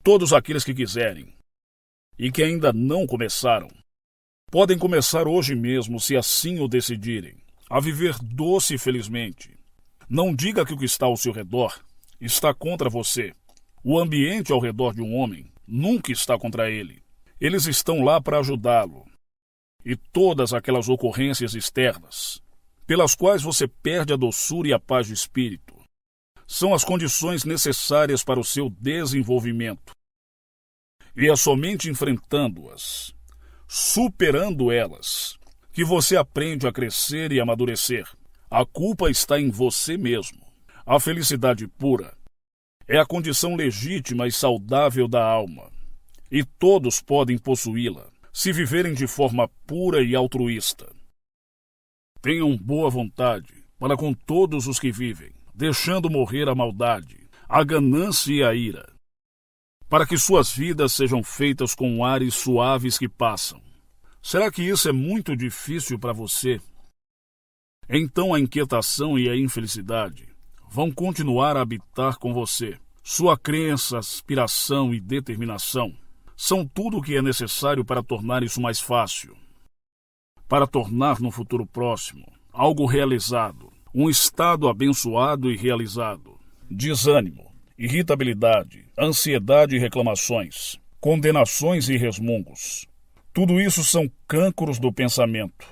Todos aqueles que quiserem e que ainda não começaram, podem começar hoje mesmo, se assim o decidirem, a viver doce e felizmente. Não diga que o que está ao seu redor está contra você. O ambiente ao redor de um homem nunca está contra ele. Eles estão lá para ajudá-lo. E todas aquelas ocorrências externas, pelas quais você perde a doçura e a paz de espírito, são as condições necessárias para o seu desenvolvimento. E é somente enfrentando-as, superando elas, que você aprende a crescer e amadurecer. A culpa está em você mesmo. A felicidade pura é a condição legítima e saudável da alma, e todos podem possuí-la, se viverem de forma pura e altruísta. Tenham boa vontade para com todos os que vivem, deixando morrer a maldade, a ganância e a ira, para que suas vidas sejam feitas com ares suaves que passam. Será que isso é muito difícil para você? Então a inquietação e a infelicidade vão continuar a habitar com você. Sua crença, aspiração e determinação são tudo o que é necessário para tornar isso mais fácil. Para tornar no futuro próximo algo realizado, um estado abençoado e realizado. Desânimo, irritabilidade, ansiedade e reclamações, condenações e resmungos. Tudo isso são cânceres do pensamento,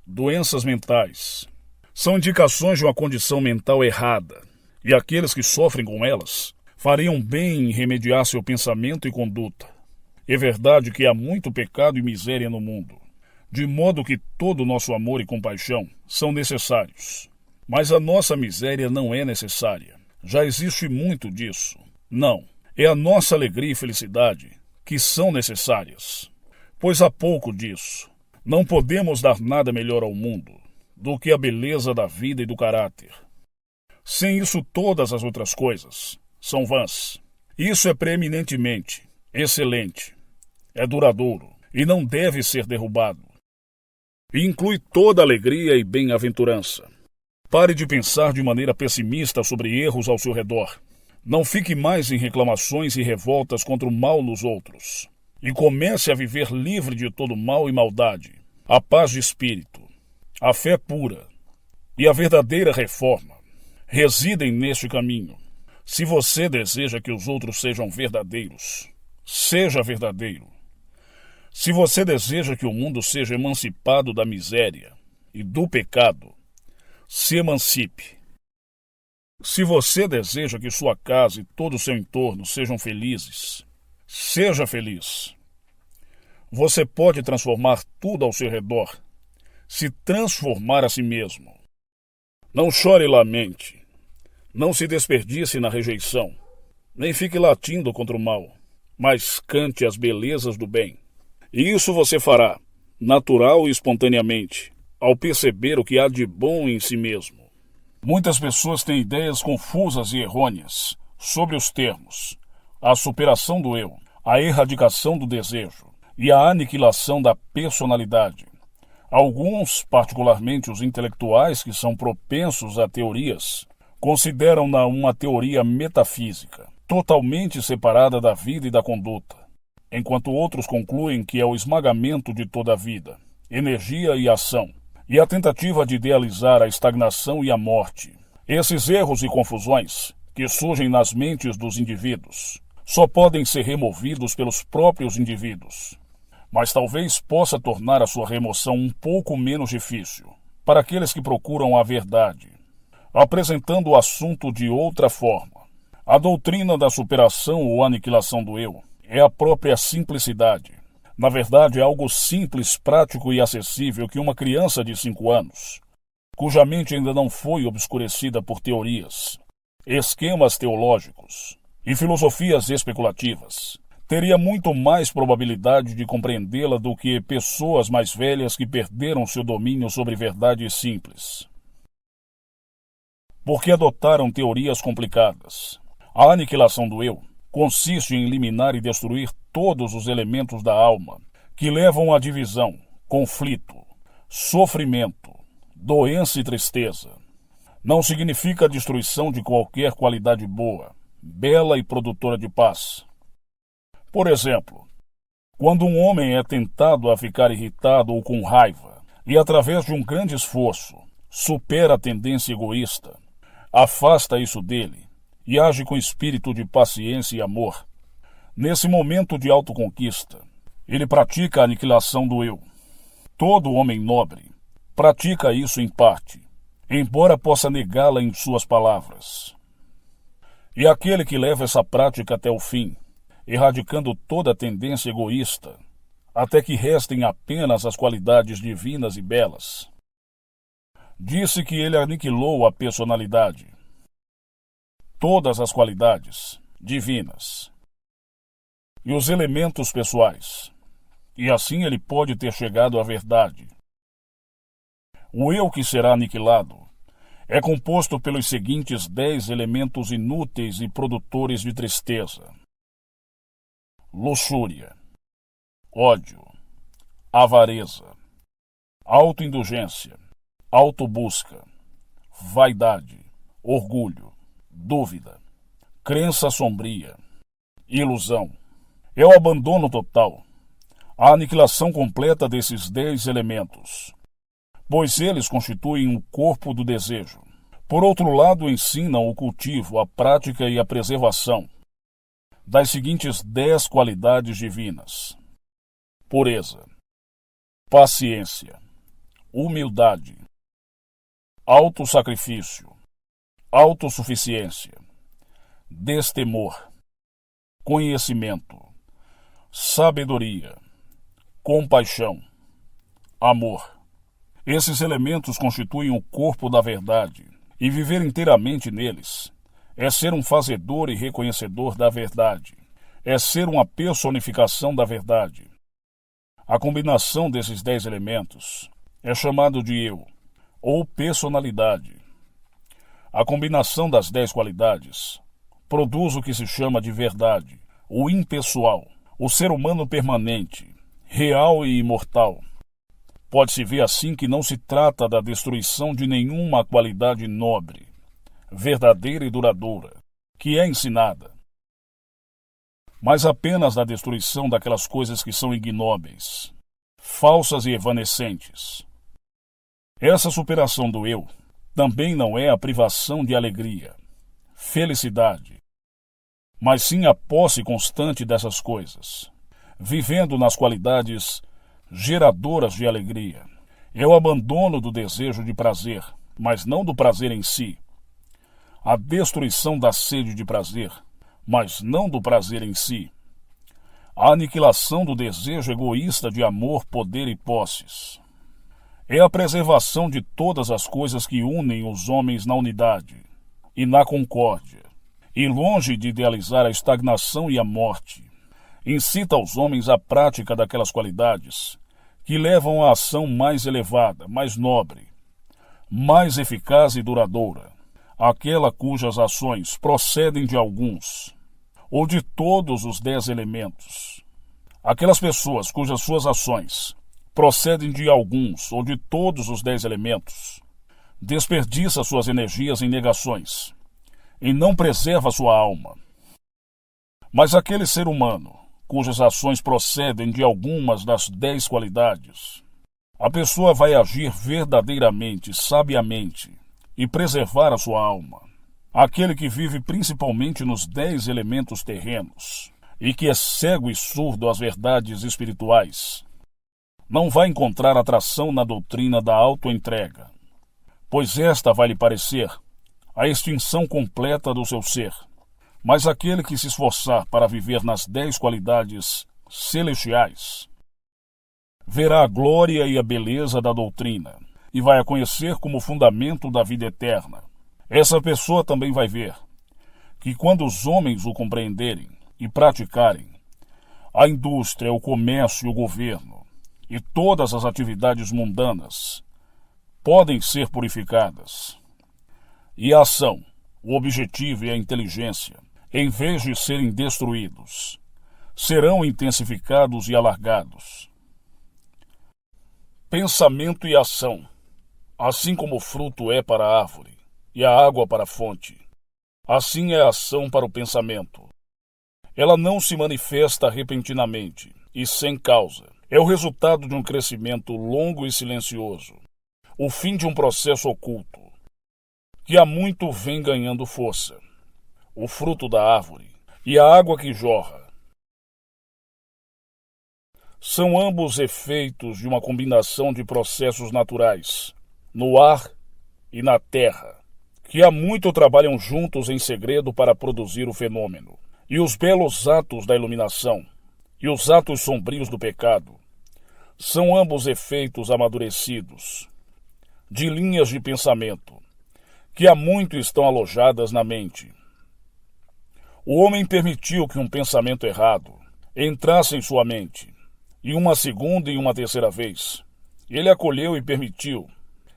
doenças mentais. São indicações de uma condição mental errada, e aqueles que sofrem com elas fariam bem em remediar seu pensamento e conduta. É verdade que há muito pecado e miséria no mundo, de modo que todo o nosso amor e compaixão são necessários. Mas a nossa miséria não é necessária. Já existe muito disso. Não, é a nossa alegria e felicidade que são necessárias. Pois há pouco disso. Não podemos dar nada melhor ao mundo do que a beleza da vida e do caráter. Sem isso, todas as outras coisas são vãs. Isso é preeminentemente excelente, é duradouro e não deve ser derrubado. E inclui toda alegria e bem-aventurança. Pare de pensar de maneira pessimista sobre erros ao seu redor. Não fique mais em reclamações e revoltas contra o mal nos outros. E comece a viver livre de todo mal e maldade. A paz de espírito, a fé pura e a verdadeira reforma residem neste caminho. Se você deseja que os outros sejam verdadeiros, seja verdadeiro. Se você deseja que o mundo seja emancipado da miséria e do pecado, se emancipe. Se você deseja que sua casa e todo o seu entorno sejam felizes, seja feliz. Você pode transformar tudo ao seu redor, se transformar a si mesmo. Não chore e lamente, não se desperdice na rejeição, nem fique latindo contra o mal, mas cante as belezas do bem. E isso você fará, natural e espontaneamente, ao perceber o que há de bom em si mesmo. Muitas pessoas têm ideias confusas e errôneas sobre os termos: a superação do eu, a erradicação do desejo e a aniquilação da personalidade. Alguns, particularmente os intelectuais que são propensos a teorias, consideram-na uma teoria metafísica, totalmente separada da vida e da conduta, enquanto outros concluem que é o esmagamento de toda a vida, energia e ação, e a tentativa de idealizar a estagnação e a morte. Esses erros e confusões, que surgem nas mentes dos indivíduos, só podem ser removidos pelos próprios indivíduos. Mas talvez possa tornar a sua remoção um pouco menos difícil para aqueles que procuram a verdade, apresentando o assunto de outra forma. A doutrina da superação ou aniquilação do eu é a própria simplicidade. Na verdade, é algo simples, prático e acessível que uma criança de 5 anos, cuja mente ainda não foi obscurecida por teorias, esquemas teológicos e filosofias especulativas, teria muito mais probabilidade de compreendê-la do que pessoas mais velhas que perderam seu domínio sobre verdades simples. Porque adotaram teorias complicadas. A aniquilação do eu consiste em eliminar e destruir todos os elementos da alma que levam à divisão, conflito, sofrimento, doença e tristeza. Não significa a destruição de qualquer qualidade boa, bela e produtora de paz. Por exemplo, quando um homem é tentado a ficar irritado ou com raiva, e através de um grande esforço supera a tendência egoísta, afasta isso dele e age com espírito de paciência e amor. Nesse momento de autoconquista, ele pratica a aniquilação do eu. Todo homem nobre pratica isso em parte, embora possa negá-la em suas palavras. E aquele que leva essa prática até o fim, erradicando toda a tendência egoísta, até que restem apenas as qualidades divinas e belas, disse que ele aniquilou a personalidade, todas as qualidades divinas e os elementos pessoais, e assim ele pode ter chegado à verdade. O eu que será aniquilado é composto pelos seguintes 10 elementos inúteis e produtores de tristeza: luxúria, ódio, avareza, autoindulgência, autobusca, vaidade, orgulho, dúvida, crença sombria, ilusão. É o abandono total, a aniquilação completa desses 10 elementos, pois eles constituem o corpo do desejo. Por outro lado, ensinam o cultivo, a prática e a preservação das seguintes 10 qualidades divinas: pureza, paciência, humildade, autossacrifício, autossuficiência, destemor, conhecimento, sabedoria, compaixão, amor. Esses elementos constituem o corpo da verdade, e viver inteiramente neles é ser um fazedor e reconhecedor da verdade, é ser uma personificação da verdade. A combinação desses 10 elementos é chamado de eu, ou personalidade. A combinação das 10 qualidades produz o que se chama de verdade, o impessoal, o ser humano permanente, real e imortal. Pode-se ver assim que não se trata da destruição de nenhuma qualidade nobre, verdadeira e duradoura, que é ensinada, mas apenas da destruição daquelas coisas que são ignóbeis, falsas e evanescentes. Essa superação do eu também não é a privação de alegria, felicidade, mas sim a posse constante dessas coisas, vivendo nas qualidades geradoras de alegria. É o abandono do desejo de prazer, mas não do prazer em si. A destruição da sede de prazer, mas não do prazer em si. A aniquilação do desejo egoísta de amor, poder e posses. É a preservação de todas as coisas que unem os homens na unidade e na concórdia, e longe de idealizar a estagnação e a morte, incita os homens à prática daquelas qualidades que levam à ação mais elevada, mais nobre, mais eficaz e duradoura, aquela cujas ações procedem de alguns ou de todos os 10 elementos. Aquelas pessoas cujas suas ações procedem de alguns ou de todos os 10 elementos desperdiça suas energias em negações e não preserva sua alma. Mas aquele ser humano cujas ações procedem de algumas das 10 qualidades, a pessoa vai agir verdadeiramente, sabiamente, e preservar a sua alma. Aquele que vive principalmente nos 10 elementos terrenos, e que é cego e surdo às verdades espirituais, não vai encontrar atração na doutrina da autoentrega, pois esta vai lhe parecer a extinção completa do seu ser. Mas aquele que se esforçar para viver nas 10 qualidades celestiais verá a glória e a beleza da doutrina e vai a conhecer como fundamento da vida eterna. Essa pessoa também vai ver que quando os homens o compreenderem e praticarem, a indústria, o comércio e o governo e todas as atividades mundanas podem ser purificadas. E a ação, o objetivo e a inteligência, em vez de serem destruídos, serão intensificados e alargados. Pensamento e ação. Assim como o fruto é para a árvore e a água para a fonte, assim é a ação para o pensamento. Ela não se manifesta repentinamente e sem causa. É o resultado de um crescimento longo e silencioso, o fim de um processo oculto, que há muito vem ganhando força. O fruto da árvore e a água que jorra são ambos efeitos de uma combinação de processos naturais, no ar e na terra, que há muito trabalham juntos em segredo para produzir o fenômeno. E os belos atos da iluminação e os atos sombrios do pecado são ambos efeitos amadurecidos de linhas de pensamento que há muito estão alojadas na mente. O homem permitiu que um pensamento errado entrasse em sua mente, e uma segunda e uma terceira vez. Ele acolheu e permitiu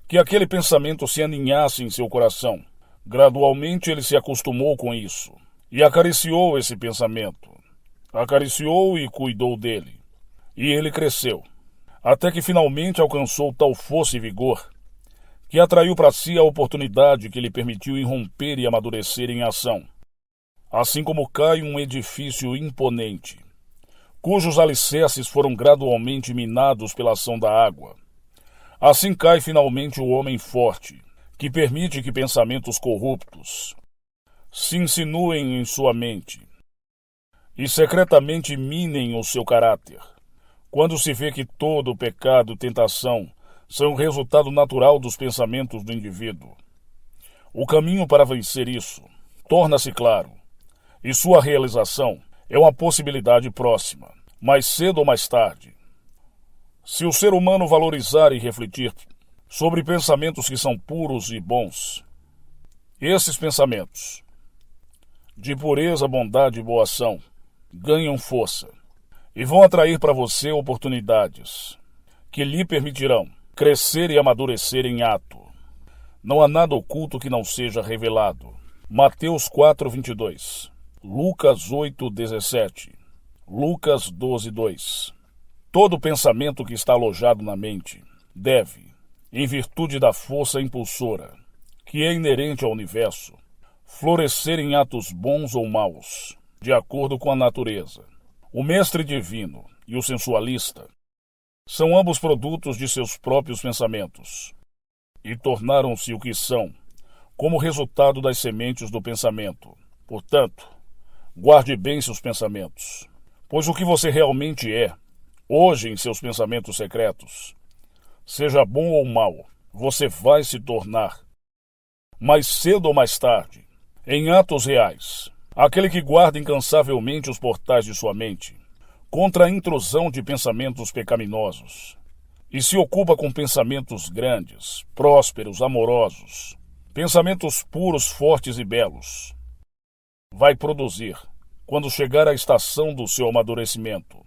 que aquele pensamento se aninhasse em seu coração. Gradualmente ele se acostumou com isso e acariciou esse pensamento. Acariciou e cuidou dele. E ele cresceu, até que finalmente alcançou tal força e vigor que atraiu para si a oportunidade que lhe permitiu irromper e amadurecer em ação. Assim como cai um edifício imponente, cujos alicerces foram gradualmente minados pela ação da água, assim cai finalmente o homem forte, que permite que pensamentos corruptos se insinuem em sua mente e secretamente minem o seu caráter. Quando se vê que todo o pecado e tentação são o resultado natural dos pensamentos do indivíduo, o caminho para vencer isso torna-se claro, e sua realização é uma possibilidade próxima, mais cedo ou mais tarde. Se o ser humano valorizar e refletir sobre pensamentos que são puros e bons, esses pensamentos de pureza, bondade e boa ação ganham força e vão atrair para você oportunidades que lhe permitirão crescer e amadurecer em ato. Não há nada oculto que não seja revelado. Mateus 4:22, Lucas 8:17, Lucas 12:2. Todo pensamento que está alojado na mente deve, em virtude da força impulsora que é inerente ao universo, florescer em atos bons ou maus, de acordo com a natureza. O mestre divino e o sensualista são ambos produtos de seus próprios pensamentos e tornaram-se o que são como resultado das sementes do pensamento. Portanto, guarde bem seus pensamentos, pois o que você realmente é, hoje em seus pensamentos secretos, seja bom ou mau, você vai se tornar, mais cedo ou mais tarde, em atos reais, aquele que guarda incansavelmente os portais de sua mente contra a intrusão de pensamentos pecaminosos e se ocupa com pensamentos grandes, prósperos, amorosos, pensamentos puros, fortes e belos. Vai produzir, quando chegar a estação do seu amadurecimento,